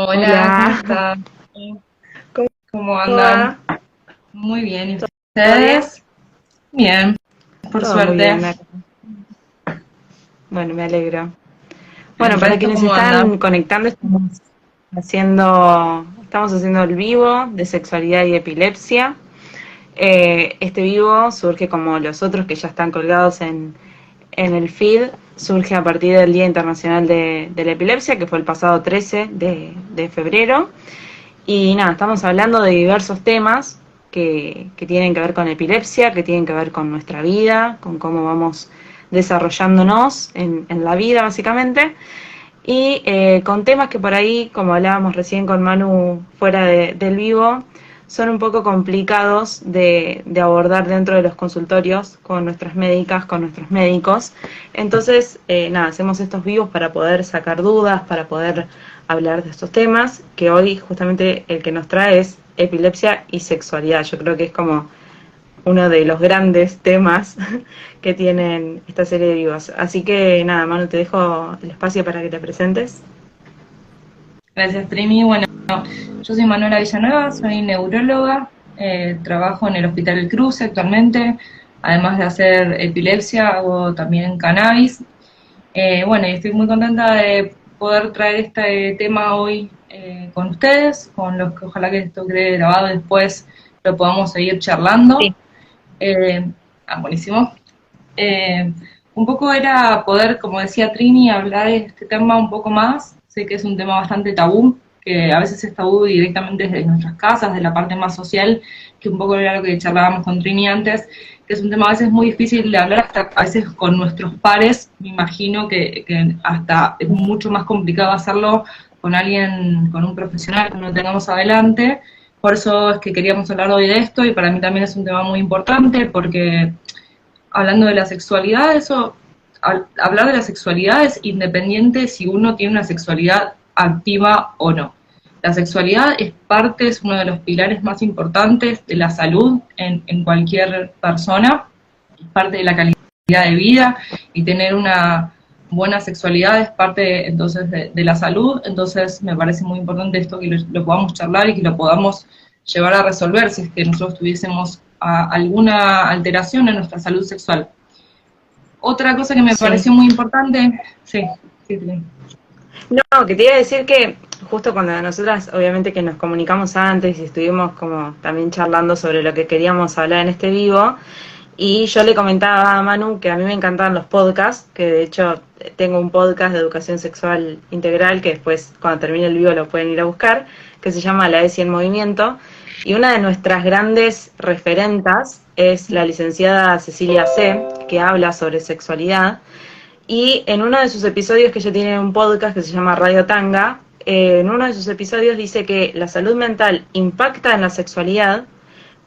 Hola, ¿cómo Hola, estás? ¿cómo ¿Cómo andan? va? Muy bien, ¿y ¿Todo bien? ustedes? Bien, por Todo muy suerte. bien acá. Bueno, me alegro. ¿El Bueno, para resto quienes cómo anda? están conectando, estamos haciendo el vivo de sexualidad y epilepsia. Este vivo surge como los otros que ya están colgados en el feed, surge a partir del Día Internacional de la Epilepsia, que fue el pasado 13 de febrero. Y nada, estamos hablando de diversos temas que tienen que ver con epilepsia, que tienen que ver con nuestra vida, con cómo vamos desarrollándonos en la vida básicamente, y con temas que por ahí, como hablábamos recién con Manu fuera del vivo, son un poco complicados de abordar dentro de los consultorios con nuestras médicas, con nuestros médicos. Entonces, nada, hacemos estos vivos para poder sacar dudas, para poder hablar de estos temas, que hoy justamente el que nos trae es epilepsia y sexualidad. Yo creo que es como uno de los grandes temas que tienen esta serie de vivos. Así que nada, Manu, te dejo el espacio para que te presentes. Gracias, Primi. Bueno, yo soy Manuela Villanueva, soy neuróloga, trabajo en el Hospital El Cruce actualmente, además de hacer epilepsia, hago también cannabis. Bueno, y estoy muy contenta de poder traer este tema hoy con ustedes, con los que ojalá que esto quede grabado y después lo podamos seguir charlando. Sí. Eh, Buenísimo. Eh, un poco era poder, como decía Trini, hablar de este tema un poco más. Sé que es un tema bastante tabú, que a veces es tabú directamente desde nuestras casas, de la parte más social, que un poco era lo que charlábamos con Trini antes, que es un tema a veces muy difícil de hablar, hasta a veces con nuestros pares. Me imagino que hasta es mucho más complicado hacerlo con alguien, con un profesional que no tengamos adelante. Por eso es que queríamos hablar hoy de esto, y para mí también es un tema muy importante porque hablando de la sexualidad, hablar de la sexualidad es independiente si uno tiene una sexualidad activa o no. La sexualidad es uno de los pilares más importantes de la salud en cualquier persona, es parte de la calidad de vida, y tener una buena sexualidad es parte entonces de la salud. Entonces me parece muy importante esto, que lo podamos charlar y que lo podamos llevar a resolver si es que nosotros tuviésemos alguna alteración en nuestra salud sexual. Otra cosa que me Sí. pareció muy importante, sí, sí, sí. No, que te iba a decir que justo cuando nosotras, obviamente que nos comunicamos antes y estuvimos como también charlando sobre lo que queríamos hablar en este vivo, y yo le comentaba a Manu que a mí me encantan los podcasts, que de hecho tengo un podcast de educación sexual integral que después cuando termine el vivo lo pueden ir a buscar, que se llama La ESI en Movimiento, y una de nuestras grandes referentas es la licenciada Cecilia C., que habla sobre sexualidad. Y en uno de sus episodios, que ella tiene un podcast que se llama Radio Tanga, en uno de sus episodios dice que la salud mental impacta en la sexualidad,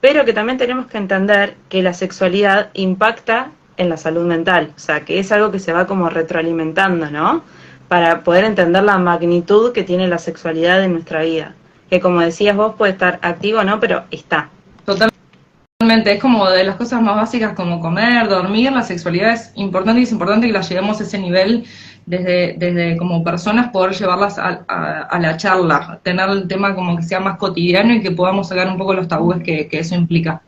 pero que también tenemos que entender que la sexualidad impacta en la salud mental. O sea, que es algo que se va como retroalimentando, ¿no? Para poder entender la magnitud que tiene la sexualidad en nuestra vida. Que como decías vos, puede estar activo o no, pero está. Totalmente, es como de las cosas más básicas como comer, dormir. La sexualidad es importante, y es importante que la lleguemos a ese nivel desde como personas, poder llevarlas a la charla, tener el tema como que sea más cotidiano y que podamos sacar un poco los tabúes que eso implica.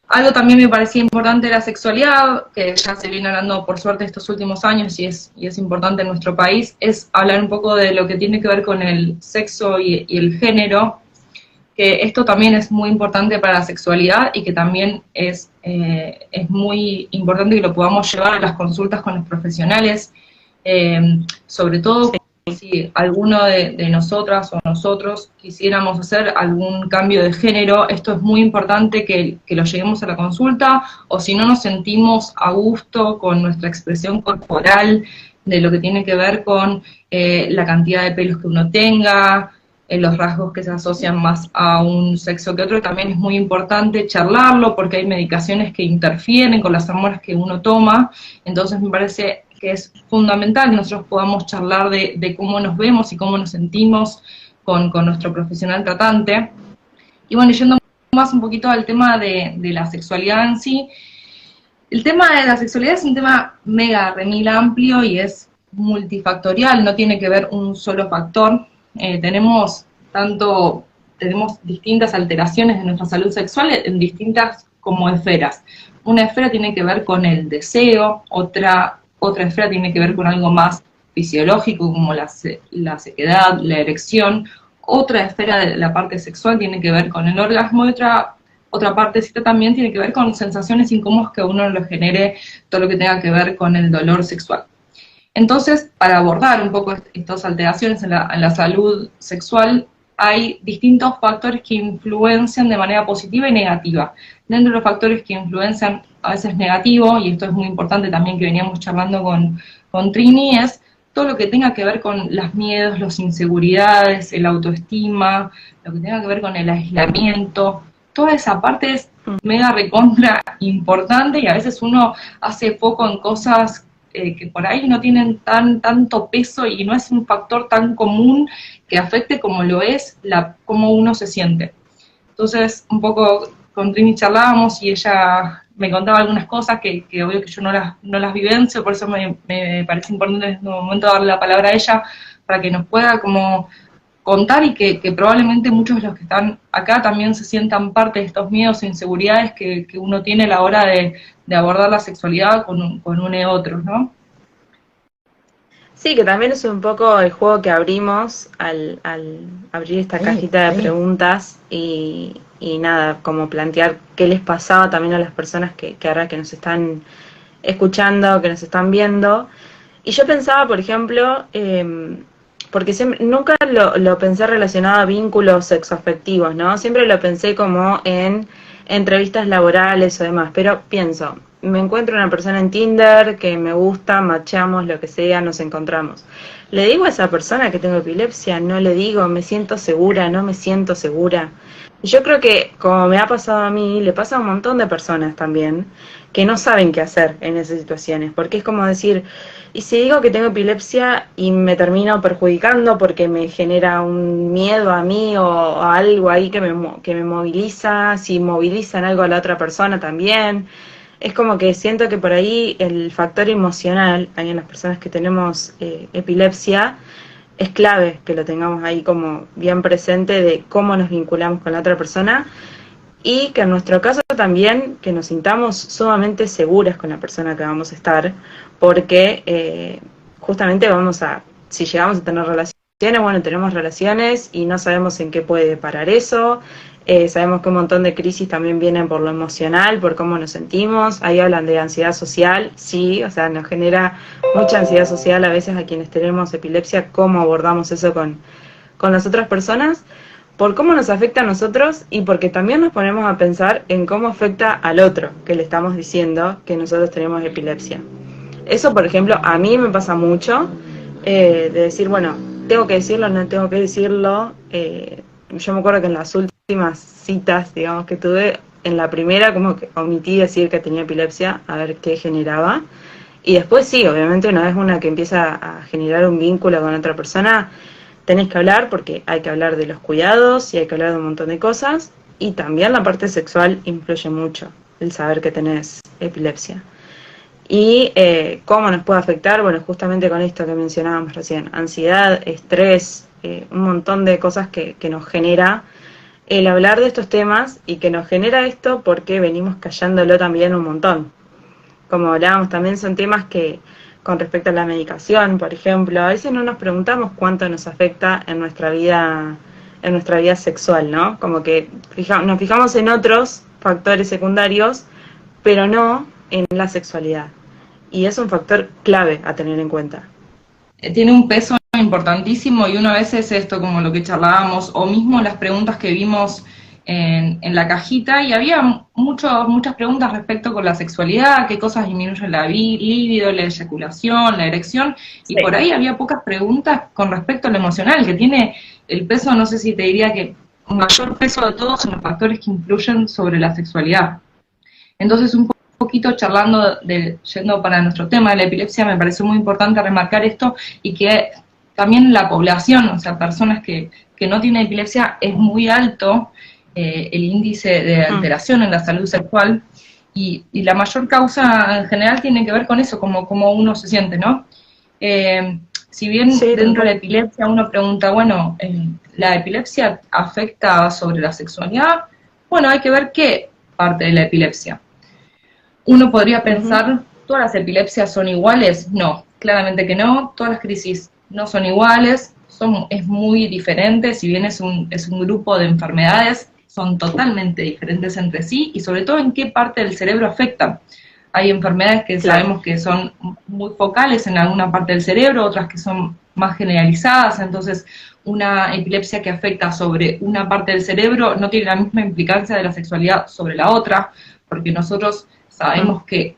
Algo también me parecía importante de la sexualidad, que ya se viene hablando por suerte estos últimos años, y es importante en nuestro país, es hablar un poco de lo que tiene que ver con el sexo y el género, que esto también es muy importante para la sexualidad, y que también es muy importante que lo podamos llevar a las consultas con los profesionales, sobre todo si alguno de nosotras o nosotros quisiéramos hacer algún cambio de género. Esto es muy importante que lo lleguemos a la consulta, o si no nos sentimos a gusto con nuestra expresión corporal, de lo que tiene que ver con la cantidad de pelos que uno tenga, los rasgos que se asocian más a un sexo que otro. También es muy importante charlarlo, porque hay medicaciones que interfieren con las hormonas que uno toma. Entonces me parece que es fundamental que nosotros podamos charlar de cómo nos vemos y cómo nos sentimos con nuestro profesional tratante. Y bueno, yendo más un poquito al tema de la sexualidad en sí, el tema de la sexualidad es un tema mega remil amplio y es multifactorial, no tiene que ver un solo factor. tenemos distintas alteraciones de nuestra salud sexual en distintas como esferas. Una esfera tiene que ver con el deseo, otra esfera tiene que ver con algo más fisiológico como la sequedad, la erección, otra esfera de la parte sexual tiene que ver con el orgasmo, y otra partecita también tiene que ver con sensaciones incómodas que a uno le genere todo lo que tenga que ver con el dolor sexual. Entonces, para abordar un poco estas alteraciones en la salud sexual, hay distintos factores que influencian de manera positiva y negativa. Dentro de los factores que influencian a veces negativo, y esto es muy importante también que veníamos charlando con Trini, es todo lo que tenga que ver con los miedos, las inseguridades, el autoestima, lo que tenga que ver con el aislamiento. Toda esa parte es mega recontra importante, y a veces uno hace foco en cosas que por ahí no tienen tanto peso y no es un factor tan común que afecte como lo es cómo uno se siente. Entonces, un poco con Trini charlábamos y ella me contaba algunas cosas que obvio que yo no las vivencio, por eso me parece importante en este momento darle la palabra a ella para que nos pueda como contar, y que probablemente muchos de los que están acá también se sientan parte de estos miedos e inseguridades que uno tiene a la hora de abordar la sexualidad con uno y otros, ¿no? Sí, que también es un poco el juego que abrimos al abrir esta cajita de preguntas y nada, como plantear qué les pasaba también a las personas que ahora que nos están escuchando, que nos están viendo. Y yo pensaba, por ejemplo, porque nunca lo pensé relacionado a vínculos sexoafectivos, ¿no? Siempre lo pensé como en entrevistas laborales o demás, pero pienso, me encuentro una persona en Tinder que me gusta, matchamos, lo que sea, nos encontramos. ¿Le digo a esa persona que tengo epilepsia? No le digo, me siento segura, no me siento segura. Yo creo que, como me ha pasado a mí, le pasa a un montón de personas también que no saben qué hacer en esas situaciones, porque es como decir, y si digo que tengo epilepsia y me termino perjudicando porque me genera un miedo a mí o algo ahí que me moviliza, si movilizan algo a la otra persona también. Es como que siento que por ahí el factor emocional, en las personas que tenemos epilepsia, es clave que lo tengamos ahí como bien presente de cómo nos vinculamos con la otra persona, y que en nuestro caso también que nos sintamos sumamente seguras con la persona que vamos a estar, porque justamente si llegamos a tener relaciones, bueno, tenemos relaciones y no sabemos en qué puede parar eso. Sabemos que un montón de crisis también vienen por lo emocional, por cómo nos sentimos. Ahí hablan de ansiedad social, sí, o sea, nos genera mucha ansiedad social a veces a quienes tenemos epilepsia, cómo abordamos eso con las otras personas, por cómo nos afecta a nosotros y porque también nos ponemos a pensar en cómo afecta al otro que le estamos diciendo que nosotros tenemos epilepsia. Eso, por ejemplo, a mí me pasa mucho, de decir, bueno, tengo que decirlo, no tengo que decirlo. Yo me acuerdo que en las últimas citas, digamos, que tuve, en la primera como que omití decir que tenía epilepsia, a ver qué generaba. Y después sí, obviamente una vez una que empieza a generar un vínculo con otra persona, tenés que hablar porque hay que hablar de los cuidados y hay que hablar de un montón de cosas. Y también la parte sexual influye mucho, el saber que tenés epilepsia. Y cómo nos puede afectar, bueno, justamente con esto que mencionábamos recién, ansiedad, estrés, un montón de cosas que nos genera el hablar de estos temas, y que nos genera esto porque venimos callándolo también un montón. Como hablábamos, también son temas que, con respecto a la medicación, por ejemplo, a veces no nos preguntamos cuánto nos afecta en nuestra vida sexual, ¿no? Como que nos fijamos en otros factores secundarios, pero no en la sexualidad. Y es un factor clave a tener en cuenta. Tiene un peso importantísimo, y uno a veces esto, como lo que charlábamos, o mismo las preguntas que vimos en la cajita, y había muchas preguntas respecto con la sexualidad, qué cosas disminuyen la libido, la eyaculación, la erección, y sí, por ahí había pocas preguntas con respecto a lo emocional, que tiene el peso, no sé si te diría que un mayor peso de todos en los factores que influyen sobre la sexualidad. Entonces, un poquito charlando, yendo para nuestro tema de la epilepsia, me pareció muy importante remarcar esto, y que también la población, o sea, personas que no tienen epilepsia, es muy alto el índice de alteración en la salud sexual, y la mayor causa en general tiene que ver con eso, como uno se siente, ¿no? si bien Sí, dentro de la epilepsia uno pregunta, bueno, ¿la epilepsia afecta sobre la sexualidad? Bueno, hay que ver qué parte de la epilepsia. Uno podría pensar, ¿todas las epilepsias son iguales? No, claramente que no, todas las crisis no son iguales, es muy diferente, si bien es un grupo de enfermedades, son totalmente diferentes entre sí, y sobre todo en qué parte del cerebro afectan. Hay enfermedades que sabemos que son muy focales en alguna parte del cerebro, otras que son más generalizadas, entonces una epilepsia que afecta sobre una parte del cerebro no tiene la misma implicancia de la sexualidad sobre la otra, porque nosotros sabemos que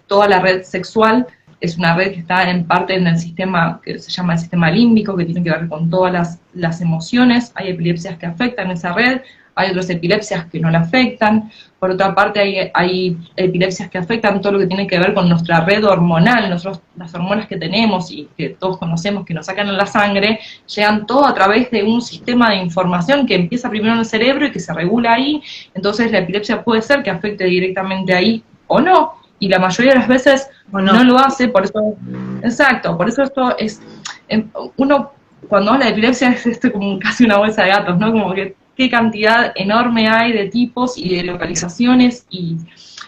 toda la red sexual es una red que está en parte en el sistema que se llama el sistema límbico, que tiene que ver con todas las emociones. Hay epilepsias que afectan esa red, hay otras epilepsias que no la afectan. Por otra parte, hay epilepsias que afectan todo lo que tiene que ver con nuestra red hormonal. Nosotros, las hormonas que tenemos y que todos conocemos que nos sacan en la sangre, llegan todo a través de un sistema de información que empieza primero en el cerebro y que se regula ahí. Entonces la epilepsia puede ser que afecte directamente ahí o no, y la mayoría de las veces no lo hace, por eso, exacto, por eso esto es, uno cuando habla de epilepsia es esto como casi una bolsa de gatos, ¿no? Como que qué cantidad enorme hay de tipos y de localizaciones, y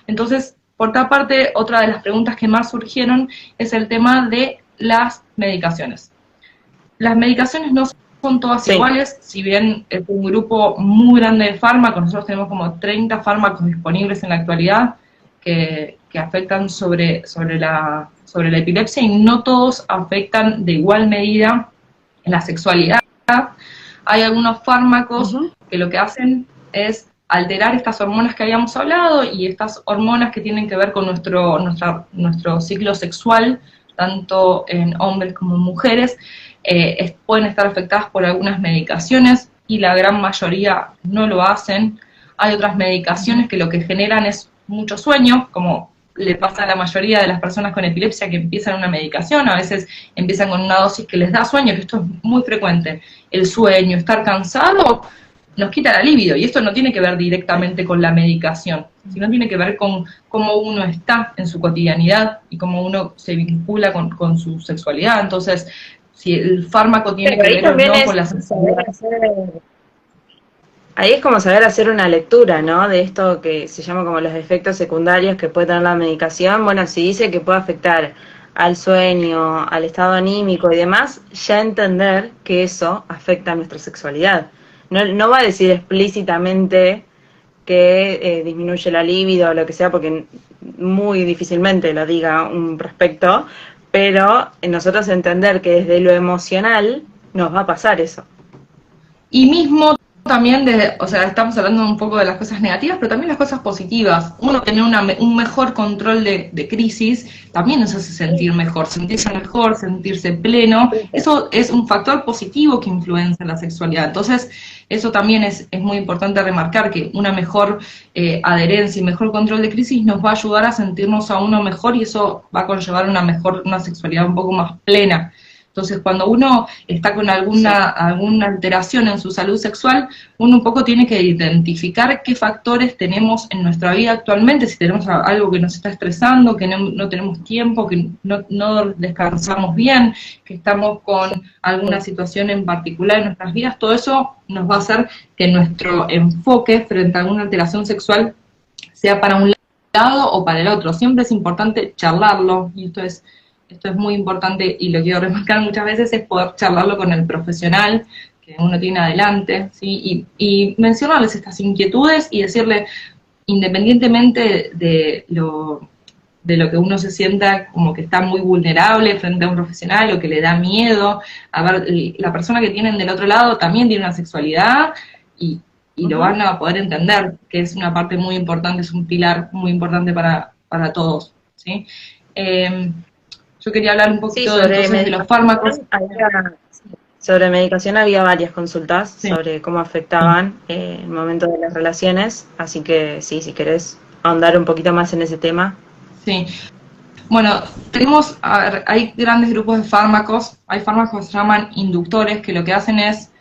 entonces, por otra parte, otra de las preguntas que más surgieron es el tema de las medicaciones. Las medicaciones no son todas iguales, si bien es un grupo muy grande de fármacos, nosotros tenemos como 30 fármacos disponibles en la actualidad que afectan sobre la epilepsia, y no todos afectan de igual medida en la sexualidad. Hay algunos fármacos que lo que hacen es alterar estas hormonas que habíamos hablado, y estas hormonas que tienen que ver con nuestro ciclo sexual, tanto en hombres como en mujeres, pueden estar afectadas por algunas medicaciones, y la gran mayoría no lo hacen. Hay otras medicaciones que lo que generan es mucho sueño, como le pasa a la mayoría de las personas con epilepsia que empiezan una medicación, a veces empiezan con una dosis que les da sueño, que esto es muy frecuente. El sueño, estar cansado, nos quita la libido, y esto no tiene que ver directamente con la medicación, sino tiene que ver con cómo uno está en su cotidianidad y cómo uno se vincula con su sexualidad. Entonces, si el fármaco tiene que ver o no con la sexualidad. Ahí es como saber hacer una lectura, ¿no? De esto que se llama como los efectos secundarios que puede tener la medicación. Bueno, si dice que puede afectar al sueño, al estado anímico y demás, ya entender que eso afecta a nuestra sexualidad. No va a decir explícitamente que disminuye la libido o lo que sea, porque muy difícilmente lo diga un prospecto, pero nosotros entender que desde lo emocional nos va a pasar eso. Y mismo también, o sea, estamos hablando un poco de las cosas negativas, pero también las cosas positivas. Uno tener un mejor control de crisis también nos hace sentir mejor, sentirse pleno. Eso es un factor positivo que influencia en la sexualidad. Entonces, eso también es muy importante remarcar, que una mejor adherencia y mejor control de crisis nos va a ayudar a sentirnos a uno mejor, y eso va a conllevar una sexualidad un poco más plena. Entonces, cuando uno está con alguna alteración en su salud sexual, uno un poco tiene que identificar qué factores tenemos en nuestra vida actualmente, si tenemos algo que nos está estresando, que no tenemos tiempo, que no descansamos bien, que estamos con alguna situación en particular en nuestras vidas. Todo eso nos va a hacer que nuestro enfoque frente a alguna alteración sexual sea para un lado o para el otro. Siempre es importante charlarlo, y esto es muy importante, y lo quiero remarcar muchas veces, es poder charlarlo con el profesional que uno tiene adelante, ¿sí? Y mencionarles estas inquietudes y decirle, independientemente de lo que uno se sienta como que está muy vulnerable frente a un profesional o que le da miedo, a ver, la persona que tienen del otro lado también tiene una sexualidad, y lo van a poder entender, que es una parte muy importante, es un pilar muy importante para todos, ¿sí? Yo quería hablar un poquito de los fármacos. Sobre medicación había varias consultas sobre cómo afectaban el momento de las relaciones, así que sí, si querés ahondar un poquito más en ese tema. Sí. Bueno, hay grandes grupos de fármacos. Hay fármacos que se llaman inductores, que lo que hacen es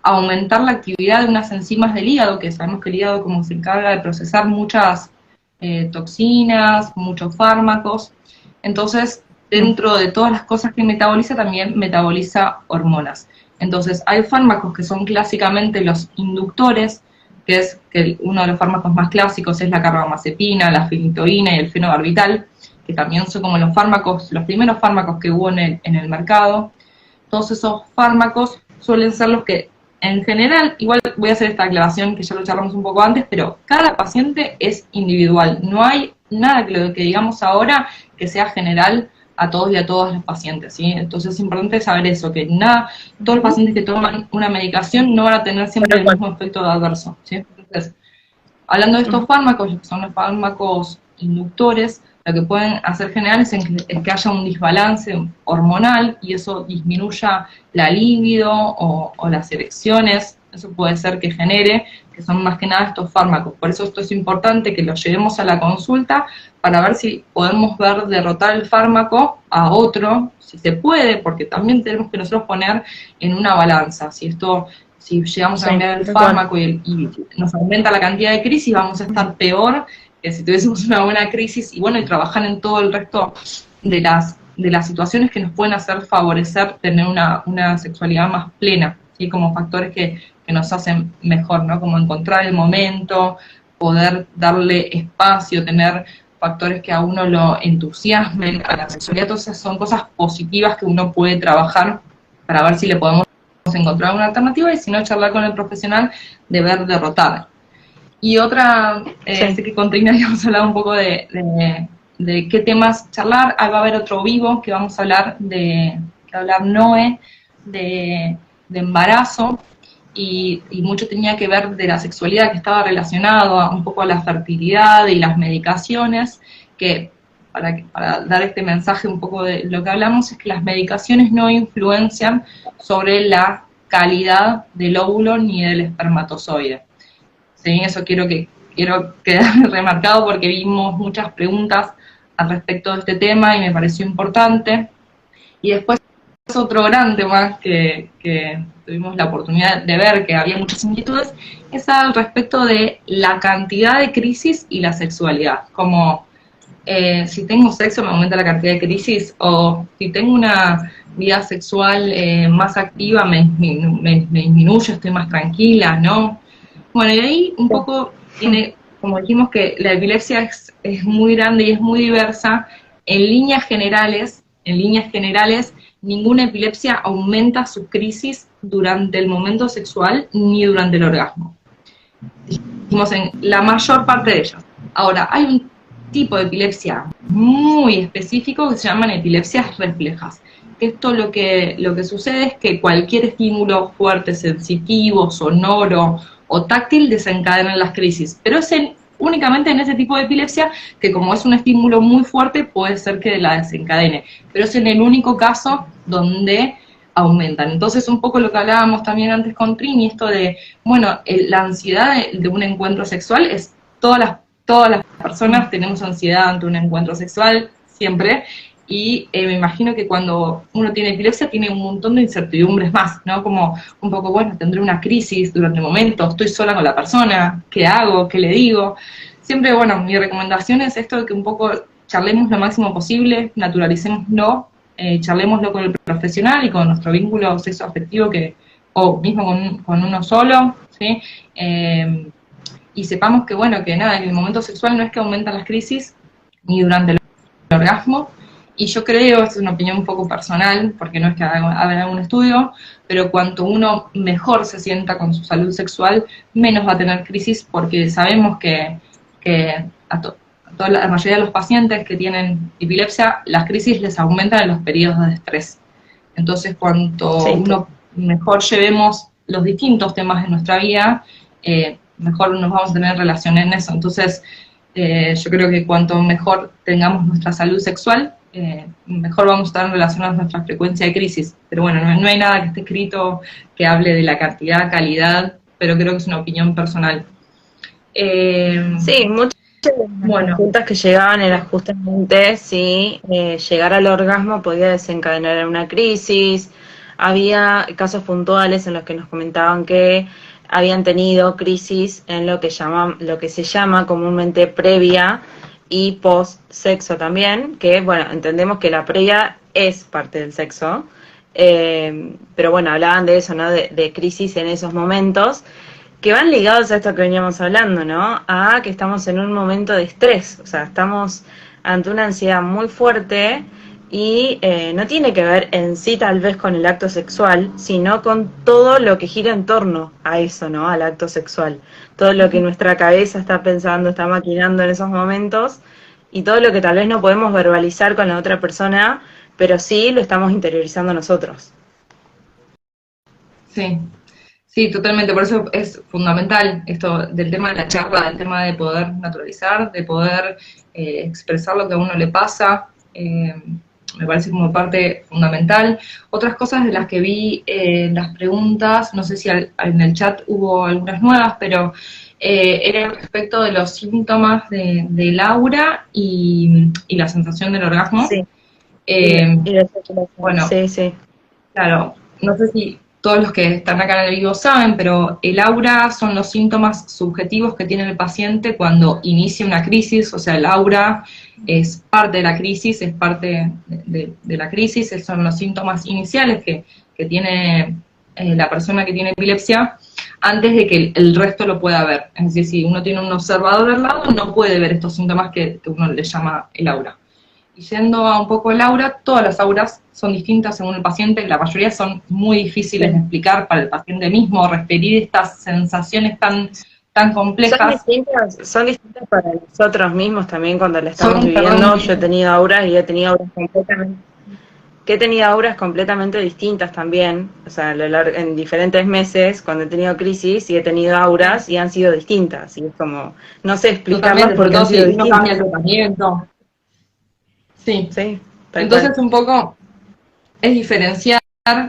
aumentar la actividad de unas enzimas del hígado, que sabemos que el hígado como se encarga de procesar muchas toxinas, muchos fármacos. Entonces, dentro de todas las cosas que metaboliza, también metaboliza hormonas. Entonces, hay fármacos que son clásicamente los inductores, que es que uno de los fármacos más clásicos es la carbamazepina, la fenitoína y el fenobarbital, que también son como los fármacos, los primeros fármacos que hubo en el mercado. Todos esos fármacos suelen ser los que, en general, igual voy a hacer esta aclaración que ya lo charlamos un poco antes, pero cada paciente es individual. No hay nada que digamos ahora que sea general a todos y a todas los pacientes, ¿sí? Entonces es importante saber eso, que todos los pacientes que toman una medicación no van a tener siempre el mismo efecto adverso, ¿sí? Entonces, hablando de estos fármacos, que son los fármacos inductores, lo que pueden hacer general es que haya un desbalance hormonal y eso disminuya la libido o las erecciones. Eso puede ser que genere, que son más que nada estos fármacos. Por eso esto es importante que los llevemos a la consulta para ver si podemos ver derrotar el fármaco a otro, si se puede, porque también tenemos que nosotros poner en una balanza. Si llegamos a cambiar el fármaco y nos aumenta la cantidad de crisis, vamos a estar peor que si tuviésemos una buena crisis, y bueno, y trabajar en todo el resto de las situaciones que nos pueden hacer favorecer tener una sexualidad más plena, ¿sí? Como factores que nos hacen mejor, ¿no? Como encontrar el momento, poder darle espacio, tener factores que a uno lo entusiasmen a la sexualidad. Todas esas son cosas positivas que uno puede trabajar para ver si le podemos encontrar una alternativa, y si no, charlar con el profesional de ver derrotar. Y otra, sé que con Trina habíamos hablado un poco de qué temas charlar. Va a haber otro vivo que vamos a hablar Noé, de embarazo, y mucho tenía que ver de la sexualidad, que estaba relacionado un poco a la fertilidad y las medicaciones, que para dar este mensaje un poco de lo que hablamos, es que las medicaciones no influencian sobre la calidad del óvulo ni del espermatozoide. Sí, eso quiero quedar remarcado porque vimos muchas preguntas al respecto de este tema y me pareció importante. Y después otro gran tema que tuvimos la oportunidad de ver, que había muchas similitudes, es al respecto de la cantidad de crisis y la sexualidad. Como si tengo sexo me aumenta la cantidad de crisis, o si tengo una vida sexual más activa me disminuye, estoy más tranquila, ¿no? Bueno, y ahí un poco tiene, como dijimos, que la epilepsia es muy grande y es muy diversa. En líneas generales, ninguna epilepsia aumenta sus crisis durante el momento sexual ni durante el orgasmo. Dijimos en la mayor parte de ellas. Ahora, hay un tipo de epilepsia muy específico que se llaman epilepsias reflejas. Esto lo que sucede es que cualquier estímulo fuerte, sensitivo, sonoro o táctil desencadenan las crisis, pero es únicamente en ese tipo de epilepsia que, como es un estímulo muy fuerte, puede ser que la desencadene, pero es en el único caso donde aumentan. Entonces, un poco lo que hablábamos también antes con Trini, esto de, bueno, la ansiedad de un encuentro sexual es todas las personas tenemos ansiedad ante un encuentro sexual, siempre. Y me imagino que cuando uno tiene epilepsia tiene un montón de incertidumbres más, ¿no? Como un poco, bueno, tendré una crisis durante el momento, estoy sola con la persona, ¿qué hago? ¿Qué le digo? Siempre, bueno, mi recomendación es esto de que un poco charlemos lo máximo posible, naturalicémoslo, charlémoslo con el profesional y con nuestro vínculo sexoafectivo, o mismo con uno solo, ¿sí? Y sepamos que, bueno, que nada, en el momento sexual no es que aumentan las crisis, ni durante el orgasmo. Y yo creo, es una opinión un poco personal, porque no es que haga algún estudio, pero cuanto uno mejor se sienta con su salud sexual, menos va a tener crisis, porque sabemos que la mayoría de los pacientes que tienen epilepsia, las crisis les aumentan en los periodos de estrés. Entonces, cuanto uno mejor llevemos los distintos temas de nuestra vida, mejor nos vamos a tener relación en eso. Entonces, yo creo que cuanto mejor tengamos nuestra salud sexual, mejor vamos a estar en relación a nuestra frecuencia de crisis. Pero bueno, no hay nada que esté escrito que hable de la cantidad, calidad, pero creo que es una opinión personal. Sí, muchas de las preguntas que llegaban eran justamente si llegar al orgasmo podía desencadenar una crisis. Había casos puntuales en los que nos comentaban que habían tenido crisis en lo que se llama comúnmente previa y post-sexo también, que bueno, entendemos que la previa es parte del sexo, pero bueno, hablaban de eso, ¿no? De crisis en esos momentos, que van ligados a esto que veníamos hablando, ¿no? A que estamos en un momento de estrés, o sea, estamos ante una ansiedad muy fuerte y no tiene que ver en sí tal vez con el acto sexual, sino con todo lo que gira en torno a eso, ¿no? Al acto sexual. Todo lo que nuestra cabeza está pensando, está maquinando en esos momentos y todo lo que tal vez no podemos verbalizar con la otra persona, pero sí lo estamos interiorizando nosotros. Sí, sí, totalmente. Por eso es fundamental esto del tema de la charla, del tema de poder naturalizar, de poder expresar lo que a uno le pasa. Me parece como parte fundamental. Otras cosas de las que vi en las preguntas, no sé si en el chat hubo algunas nuevas, pero era respecto de los síntomas del aura y la sensación del orgasmo. Sí. Y Bueno, sí, sí. claro, no sé si todos los que están acá en el vivo saben, pero el aura son los síntomas subjetivos que tiene el paciente cuando inicia una crisis, o sea, el aura es parte de la crisis, es parte de la crisis, esos son los síntomas iniciales que tiene la persona que tiene epilepsia antes de que el resto lo pueda ver. Es decir, si uno tiene un observador al lado, no puede ver estos síntomas que uno le llama el aura. Y yendo a un poco el aura, todas las auras son distintas según el paciente, la mayoría son muy difíciles de explicar para el paciente mismo, referir estas sensaciones tan complejas. Son distintas para nosotros mismos también cuando la estamos viviendo. Yo he tenido auras y he tenido auras completamente distintas también, o sea, en diferentes meses cuando he tenido crisis y he tenido auras y han sido distintas, y es como, no sé explicarlas porque han sido distintas. No cambia el tratamiento. Sí. Entonces un poco es diferenciar,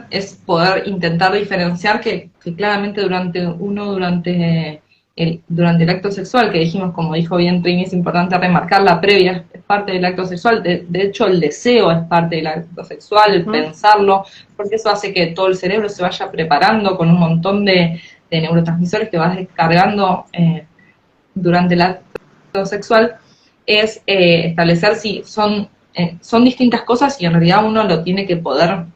es poder intentar diferenciar que claramente durante el acto sexual, que dijimos, como dijo bien Trini, es importante remarcar, la previa es parte del acto sexual, de hecho el deseo es parte del acto sexual, el pensarlo, porque eso hace que todo el cerebro se vaya preparando con un montón de neurotransmisores que vas descargando durante el acto sexual, es establecer si son distintas cosas y en realidad uno lo tiene que poder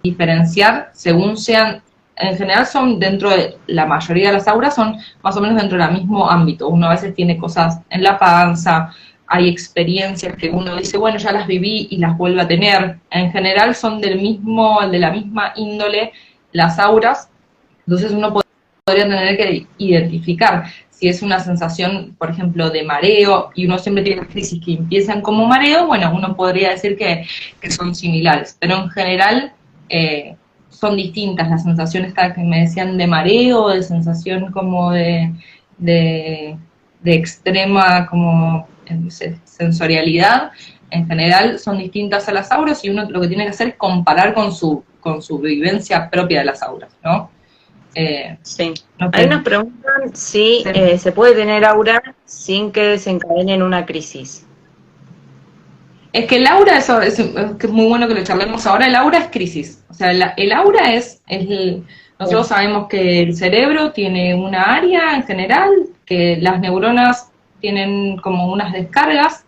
diferenciar según sean, en general son dentro de, la mayoría de las auras son más o menos dentro del mismo ámbito. Uno a veces tiene cosas en la panza, hay experiencias que uno dice, bueno, ya las viví y las vuelvo a tener. En general son de la misma índole las auras, entonces uno podría tener que identificar si es una sensación, por ejemplo, de mareo, y uno siempre tiene crisis que empiezan como mareo, bueno, uno podría decir que son similares, pero en general son distintas las sensaciones que me decían de mareo, de sensación como de extrema como sensorialidad, en general son distintas a las auras y uno lo que tiene que hacer es comparar con su vivencia propia de las auras, ¿no? Sí. Ahí nos preguntan si se puede tener aura sin que desencadene una crisis. Es que el aura, eso es muy bueno que lo charlemos ahora, el aura es crisis. O sea, el aura nosotros sabemos que el cerebro tiene una área en general, que las neuronas tienen como unas descargas,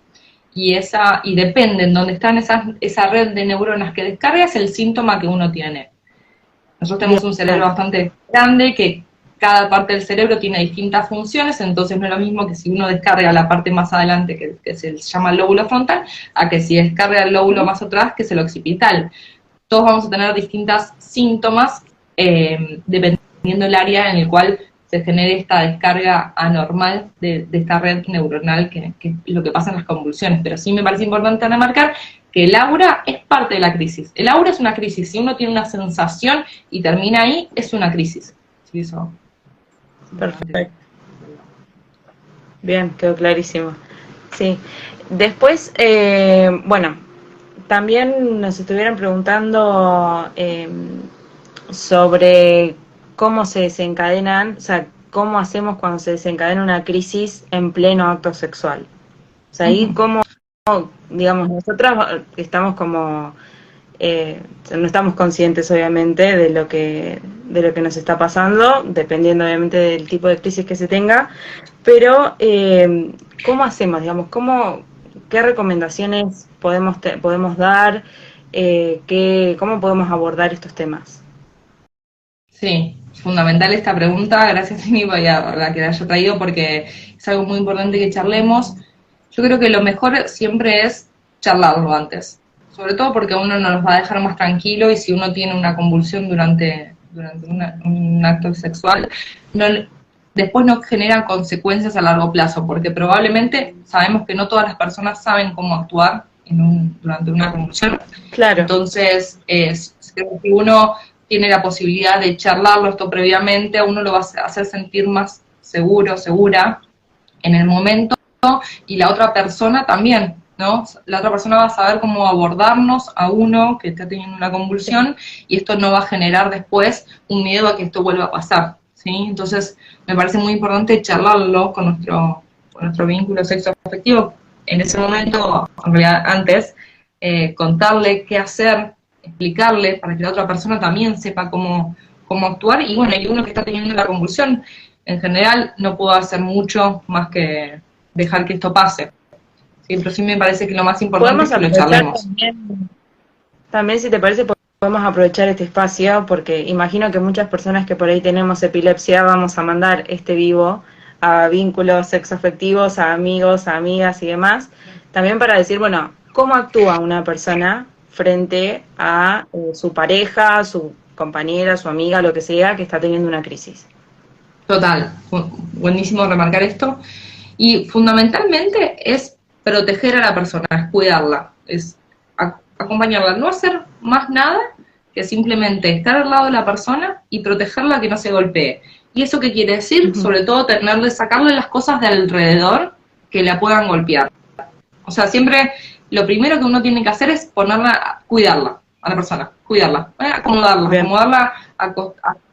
y dependen dónde están esa red de neuronas que descarga, es el síntoma que uno tiene. Nosotros tenemos un cerebro bastante grande, que cada parte del cerebro tiene distintas funciones, entonces no es lo mismo que si uno descarga la parte más adelante, que se llama el lóbulo frontal, a que si descarga el lóbulo más atrás, que es el occipital. Todos vamos a tener distintos síntomas, dependiendo del área en el cual se genere esta descarga anormal de esta red neuronal, que es lo que pasa en las convulsiones. Pero sí me parece importante remarcar que el aura es parte de la crisis. El aura es una crisis. Si uno tiene una sensación y termina ahí, es una crisis. Sí, eso. Perfecto. Bien, quedó clarísimo. Sí. Después, bueno, también nos estuvieron preguntando sobre cómo se desencadenan, o sea, cómo hacemos cuando se desencadena una crisis en pleno acto sexual. O sea, ahí cómo, digamos, nosotras estamos como, no estamos conscientes obviamente de lo que nos está pasando, dependiendo obviamente del tipo de crisis que se tenga, pero ¿cómo hacemos, digamos, qué recomendaciones podemos dar, cómo podemos abordar estos temas? Sí, fundamental esta pregunta, gracias Tini por la que la haya traído porque es algo muy importante que charlemos. Yo creo que lo mejor siempre es charlarlo antes, sobre todo porque uno nos va a dejar más tranquilo y si uno tiene una convulsión durante un acto sexual, no, después no genera consecuencias a largo plazo, porque probablemente sabemos que no todas las personas saben cómo actuar durante una convulsión. Claro. Entonces, si uno tiene la posibilidad de charlarlo esto previamente, a uno lo va a hacer sentir más seguro, segura en el momento, y la otra persona también, ¿no? La otra persona va a saber cómo abordarnos a uno que está teniendo una convulsión, y esto no va a generar después un miedo a que esto vuelva a pasar, ¿sí? Entonces, me parece muy importante charlarlo con nuestro vínculo sexoafectivo en ese momento, en realidad antes, contarle qué hacer, explicarle para que la otra persona también sepa cómo actuar, y bueno, y uno que está teniendo la convulsión, en general no puedo hacer mucho más que dejar que esto pase. Sí, pero sí me parece que lo más importante es que lo charlemos. También, si te parece, podemos aprovechar este espacio, porque imagino que muchas personas que por ahí tenemos epilepsia vamos a mandar este vivo a vínculos sexoafectivos, a amigos, a amigas y demás, también para decir, bueno, cómo actúa una persona frente a su pareja, su compañera, su amiga, lo que sea, que está teniendo una crisis. Total, buenísimo remarcar esto. Y fundamentalmente es proteger a la persona, es cuidarla, es acompañarla, no hacer más nada que simplemente estar al lado de la persona y protegerla, que no se golpee. ¿Y eso qué quiere decir? Sobre todo sacarle las cosas de alrededor que la puedan golpear. O sea, siempre lo primero que uno tiene que hacer es cuidarla a la persona, cuidarla,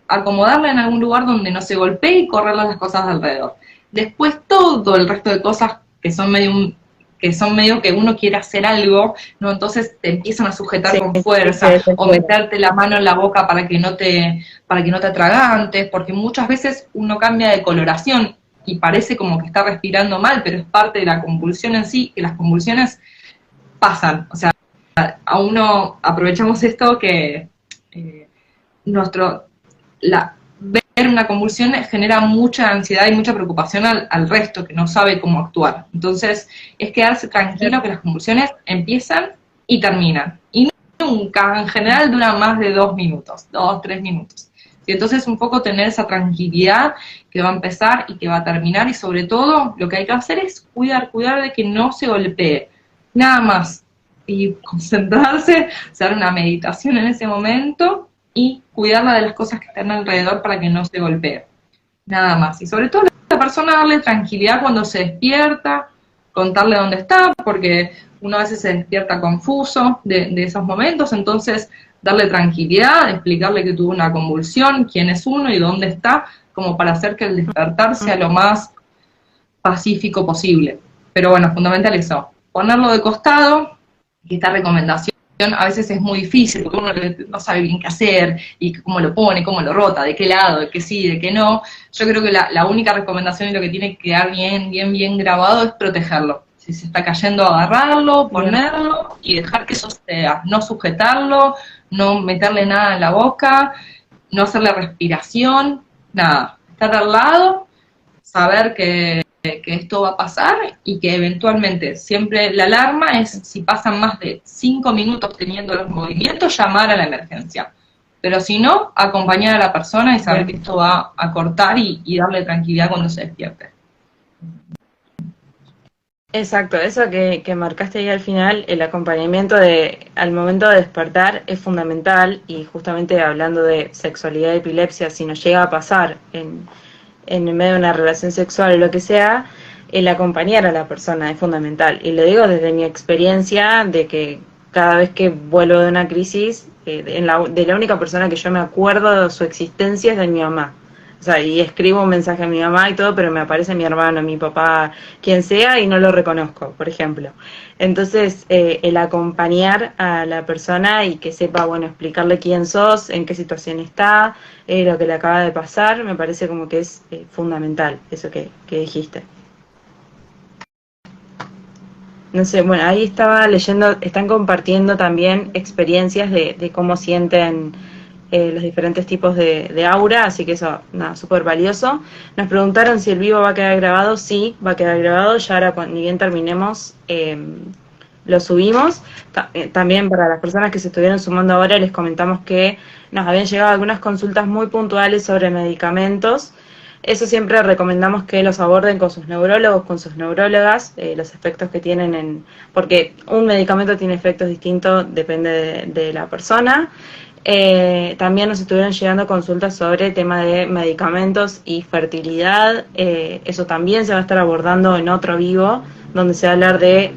acomodarla en algún lugar donde no se golpee y correrle las cosas de alrededor. Después todo el resto de cosas que son medio que uno quiere hacer algo, ¿no? Entonces te empiezan a sujetar con fuerza, o meterte la mano en la boca para que no te atragantes, porque muchas veces uno cambia de coloración y parece como que está respirando mal, pero es parte de la convulsión en sí, que las convulsiones pasan. O sea, a uno aprovechamos esto que ver una convulsión genera mucha ansiedad y mucha preocupación al resto, que no sabe cómo actuar. Entonces, es quedarse tranquilo que las convulsiones empiezan y terminan. Y nunca, en general, duran más de 2 minutos, 2, 3 minutos. Y entonces un poco tener esa tranquilidad que va a empezar y que va a terminar, y sobre todo lo que hay que hacer es cuidar de que no se golpee, nada más, y concentrarse, hacer una meditación en ese momento y cuidarla de las cosas que están alrededor para que no se golpee, nada más. Y sobre todo a la persona darle tranquilidad cuando se despierta, contarle dónde está, porque uno a veces se despierta confuso de esos momentos, entonces darle tranquilidad, explicarle que tuvo una convulsión, quién es uno y dónde está, como para hacer que el despertar sea lo más pacífico posible. Pero bueno, fundamental eso, ponerlo de costado, y esta recomendación a veces es muy difícil, porque uno no sabe bien qué hacer, y cómo lo pone, cómo lo rota, de qué lado, de qué sí, de qué no. Yo creo que la única recomendación y lo que tiene que quedar bien grabado es protegerlo. Si se está cayendo, agarrarlo, ponerlo y dejar que eso sea, no sujetarlo, no meterle nada en la boca, no hacerle respiración, nada. Estar al lado, saber que esto va a pasar y que eventualmente siempre la alarma es si pasan más de 5 minutos teniendo los movimientos, llamar a la emergencia. Pero si no, acompañar a la persona y saber que esto va a cortar y darle tranquilidad cuando se despierte. Exacto, eso que marcaste ahí al final, el acompañamiento al momento de despertar es fundamental, y justamente hablando de sexualidad y epilepsia, si nos llega a pasar en medio de una relación sexual o lo que sea, el acompañar a la persona es fundamental. Y lo digo desde mi experiencia de que cada vez que vuelvo de una crisis, de la única persona que yo me acuerdo de su existencia es de mi mamá. O sea, y escribo un mensaje a mi mamá y todo, pero me aparece mi hermano, mi papá, quien sea, y no lo reconozco, por ejemplo. Entonces, el acompañar a la persona y que sepa, bueno, explicarle quién sos, en qué situación está, lo que le acaba de pasar, me parece como que es fundamental eso que dijiste. no sé, bueno, ahí estaba leyendo, están compartiendo también experiencias de cómo sienten los diferentes tipos de aura, así que eso, nada, súper valioso. Nos preguntaron si el vivo va a quedar grabado. Sí, va a quedar grabado, ya ahora ni bien terminemos, lo subimos. También para las personas que se estuvieron sumando ahora, les comentamos que nos habían llegado algunas consultas muy puntuales sobre medicamentos. Eso siempre recomendamos que los aborden con sus neurólogos, con sus neurólogas, los efectos que tienen porque un medicamento tiene efectos distintos, depende de la persona. También nos estuvieron llegando consultas sobre el tema de medicamentos y fertilidad. Eso también se va a estar abordando en otro vivo, donde se va a hablar de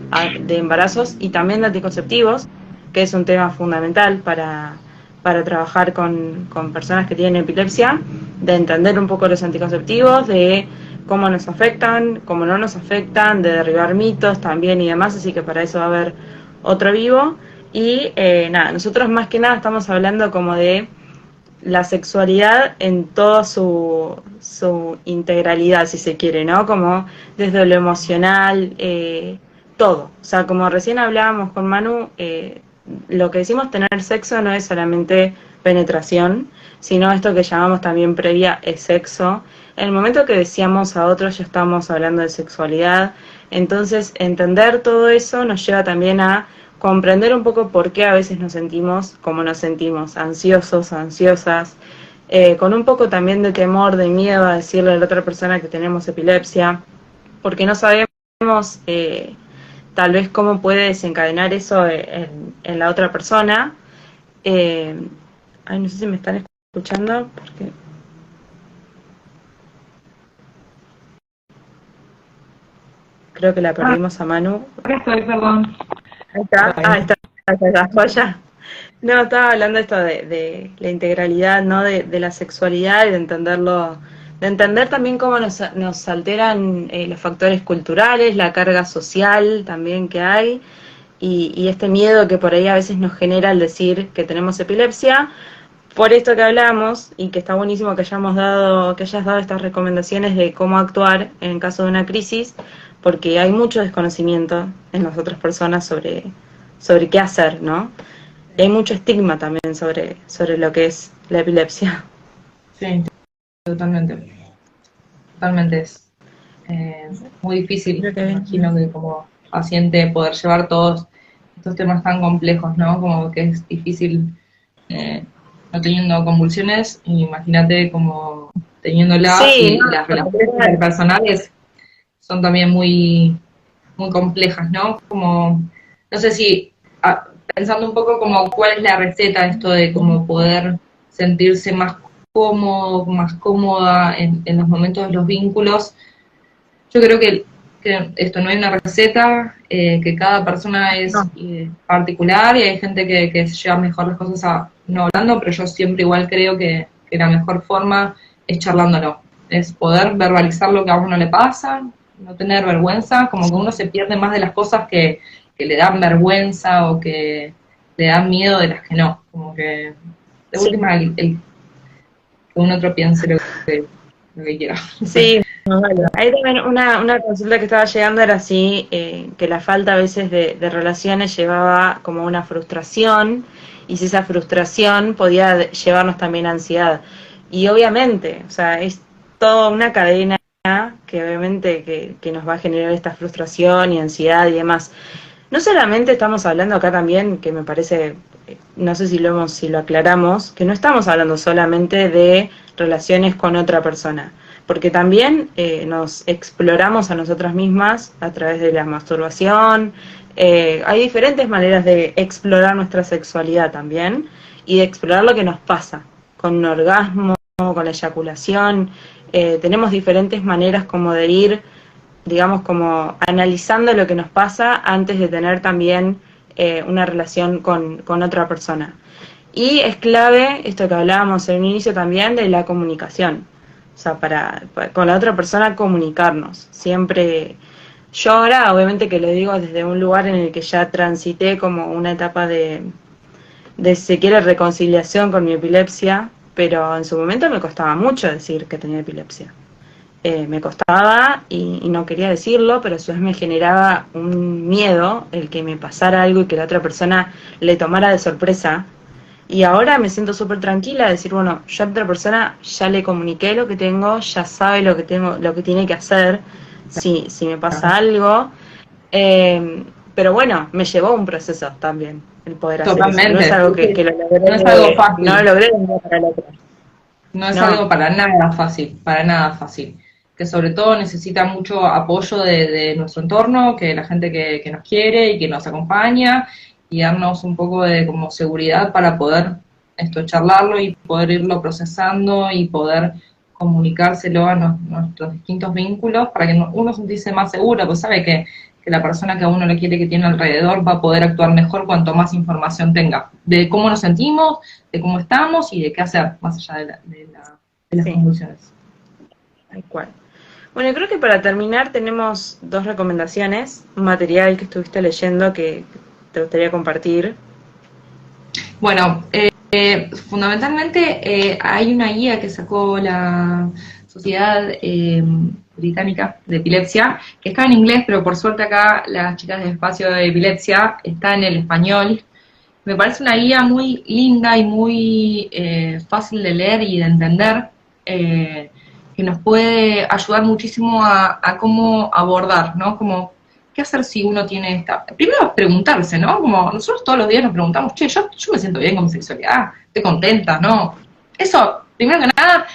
embarazos y también de anticonceptivos, que es un tema fundamental para trabajar con personas que tienen epilepsia, de entender un poco los anticonceptivos, de cómo nos afectan, cómo no nos afectan, de derribar mitos también y demás, así que para eso va a haber otro vivo. Y nada, nosotros más que nada estamos hablando como de la sexualidad en toda su integralidad, si se quiere, ¿no? Como desde lo emocional, todo. O sea, como recién hablábamos con Manu, lo que decimos tener sexo no es solamente penetración, sino esto que llamamos también previa es sexo. En el momento que decíamos a otros ya estamos hablando de sexualidad, entonces entender todo eso nos lleva también a comprender un poco por qué a veces nos sentimos como nos sentimos, ansiosos, ansiosas, con un poco también de temor, de miedo a decirle a la otra persona que tenemos epilepsia, porque no sabemos tal vez cómo puede desencadenar eso en la otra persona. Ay, no sé si me están escuchando, porque creo que la perdimos a Manu. Acá estoy, perdón. Ahí está, está, joya. No, estaba hablando esto de la integralidad, ¿no? De la sexualidad y de entenderlo, de entender también cómo nos alteran los factores culturales, la carga social también que hay, y este miedo que por ahí a veces nos genera al decir que tenemos epilepsia. Por esto que hablamos, y que está buenísimo que hayas dado estas recomendaciones de cómo actuar en caso de una crisis, porque hay mucho desconocimiento en las otras personas sobre qué hacer, ¿no? Y hay mucho estigma también sobre lo que es la epilepsia. Sí, totalmente. Totalmente es muy difícil, Creo que me imagino que como paciente poder llevar todos estos temas tan complejos, ¿no? Como que es difícil no teniendo convulsiones, imagínate como teniéndolas sí, y las relaciones interpersonales son también muy, muy complejas, ¿no? Como, no sé si, pensando un poco como cuál es la receta, esto de cómo poder sentirse más cómodo, más cómoda en los momentos de los vínculos. Yo creo que esto no hay una receta, que cada persona es no. particular y hay gente que lleva mejor las cosas no hablando, pero yo siempre igual creo que la mejor forma es charlándolo, es poder verbalizar lo que a uno le pasa, no tener vergüenza, como que uno se pierde más de las cosas que le dan vergüenza o que le dan miedo de las que no, como que de Sí. última que un otro piense lo que quiera. Sí, vale. Ahí también una consulta que estaba llegando era así, que la falta a veces de relaciones llevaba como una frustración, y si esa frustración podía llevarnos también a ansiedad. Y obviamente, o sea, es toda una cadena que obviamente que nos va a generar esta frustración y ansiedad y demás. No solamente estamos hablando acá también, que me parece, no sé si lo aclaramos, que no estamos hablando solamente de relaciones con otra persona, porque también nos exploramos a nosotras mismas a través de la masturbación. Hay diferentes maneras de explorar nuestra sexualidad también y de explorar lo que nos pasa con un orgasmo, con la eyaculación. Tenemos diferentes maneras como de ir, digamos, como analizando lo que nos pasa antes de tener también una relación con otra persona. Y es clave esto que hablábamos en un inicio también de la comunicación. O sea, para con la otra persona comunicarnos. Siempre, yo ahora obviamente que lo digo desde un lugar en el que ya transité como una etapa de si se quiere, reconciliación con mi epilepsia, pero en su momento me costaba mucho decir que tenía epilepsia. me costaba y no quería decirlo, pero a su vez me generaba un miedo el que me pasara algo y que la otra persona le tomara de sorpresa. Y ahora me siento súper tranquila de decir, bueno, yo a otra persona ya le comuniqué lo que tengo, ya sabe lo que tengo, lo que tiene que hacer, si me pasa algo. Pero bueno, me llevó un proceso también el poder hacer eso. No es Totalmente. algo que lo No es algo logré, no lo fácil. logré de un día para el otro. No es No, algo para nada fácil. Que sobre todo necesita mucho apoyo de nuestro entorno, que la gente que nos quiere y que nos acompaña, y darnos un poco de como seguridad para poder esto charlarlo y poder irlo procesando y poder comunicárselo a nuestros distintos vínculos para que uno se sentirse más seguro, pues sabe que la persona que a uno le quiere que tiene alrededor va a poder actuar mejor cuanto más información tenga de cómo nos sentimos, de cómo estamos y de qué hacer más allá de las sí, convulsiones. tal cual. Bueno, creo que para terminar tenemos dos recomendaciones, un material que estuviste leyendo que te gustaría compartir. Bueno, fundamentalmente hay una guía que sacó la Sociedad Británica de Epilepsia, que está en inglés, pero por suerte acá las chicas de Espacio de Epilepsia está en el español. Me parece una guía muy linda y muy fácil de leer y de entender, que nos puede ayudar muchísimo a cómo abordar, ¿no? Como, ¿qué hacer si uno tiene esta? Primero preguntarse, ¿no? Como nosotros todos los días nos preguntamos, che, yo me siento bien con mi sexualidad, estoy contenta, ¿no? Eso, primero que nada,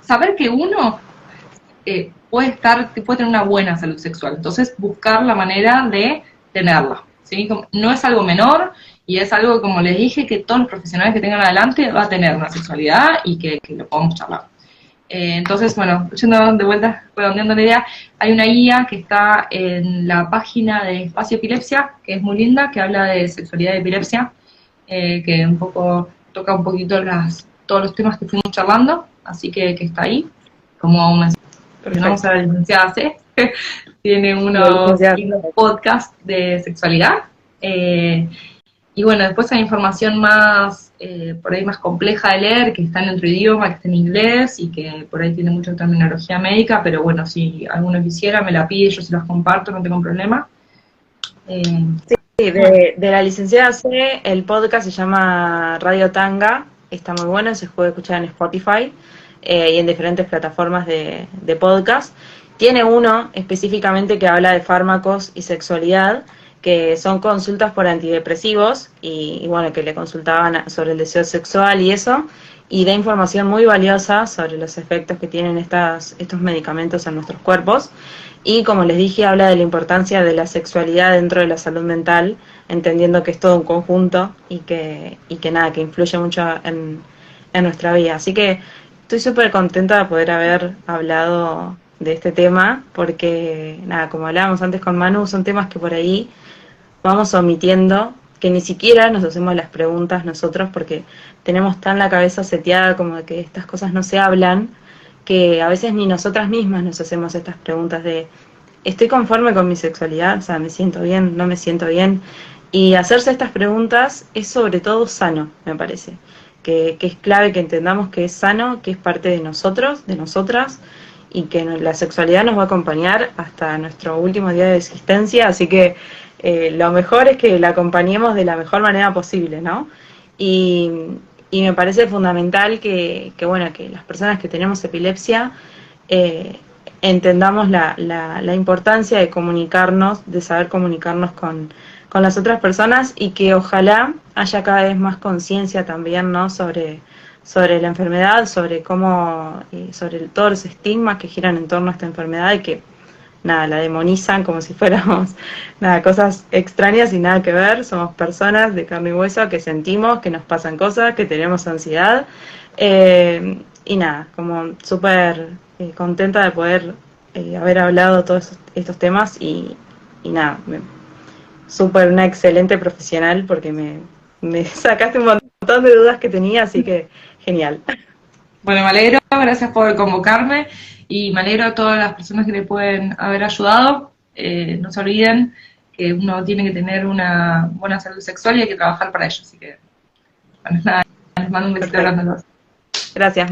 saber que uno puede tener una buena salud sexual, entonces buscar la manera de tenerla, ¿sí? No es algo menor, y es algo, como les dije, que todos los profesionales que tengan adelante va a tener una sexualidad y que lo podamos charlar. Entonces, bueno, yendo de vuelta, redondeando la idea, hay una guía que está en la página de Espacio Epilepsia, que es muy linda, que habla de sexualidad y epilepsia, que un poco toca un poquito todos los temas que fuimos charlando, así que está ahí. Como mencionamos a la licenciada C, tiene unos podcasts de sexualidad. Y bueno, después hay información más, por ahí más compleja de leer, que está en otro idioma, que está en inglés, y que por ahí tiene mucha terminología médica, pero bueno, si alguno quisiera, me la pide, yo se las comparto, no tengo problema. Sí, de la licenciada C, el podcast se llama Radio Tanga, está muy bueno, se puede escuchar en Spotify y en diferentes plataformas de podcast. Tiene uno específicamente que habla de fármacos y sexualidad, que son consultas por antidepresivos y bueno, que le consultaban sobre el deseo sexual y eso, y da información muy valiosa sobre los efectos que tienen estos medicamentos en nuestros cuerpos. Y como les dije, habla de la importancia de la sexualidad dentro de la salud mental, entendiendo que es todo un conjunto y que nada, que influye mucho en nuestra vida. Así que estoy súper contenta de poder haber hablado de este tema, porque nada, como hablábamos antes con Manu, son temas que por ahí vamos omitiendo, que ni siquiera nos hacemos las preguntas nosotros, porque tenemos tan la cabeza seteada como de que estas cosas no se hablan, que a veces ni nosotras mismas nos hacemos estas preguntas de ¿estoy conforme con mi sexualidad? O sea, ¿me siento bien? ¿No me siento bien? Y hacerse estas preguntas es sobre todo sano, me parece. Que es clave que entendamos que es sano, que es parte de nosotros, de nosotras, y que la sexualidad nos va a acompañar hasta nuestro último día de existencia, así que lo mejor es que la acompañemos de la mejor manera posible, ¿no? Y, y me parece fundamental bueno, que las personas que tenemos epilepsia entendamos la importancia de comunicarnos, de saber comunicarnos con las otras personas, y que ojalá haya cada vez más conciencia también, ¿no? sobre la enfermedad, sobre cómo, sobre todos los estigmas que giran en torno a esta enfermedad, y que nada, la demonizan como si fuéramos nada, cosas extrañas y nada que ver. Somos personas de carne y hueso que sentimos, que nos pasan cosas, que tenemos ansiedad, y nada, como súper contenta de poder haber hablado todos estos temas, y nada, súper una excelente profesional, porque me sacaste un montón de dudas que tenía, así que genial. Bueno, me alegro, gracias por convocarme, y me alegro a todas las personas que le pueden haber ayudado. No se olviden que uno tiene que tener una buena salud sexual y hay que trabajar para ello. Así que, bueno, nada, les mando un besito grande a todos. Gracias,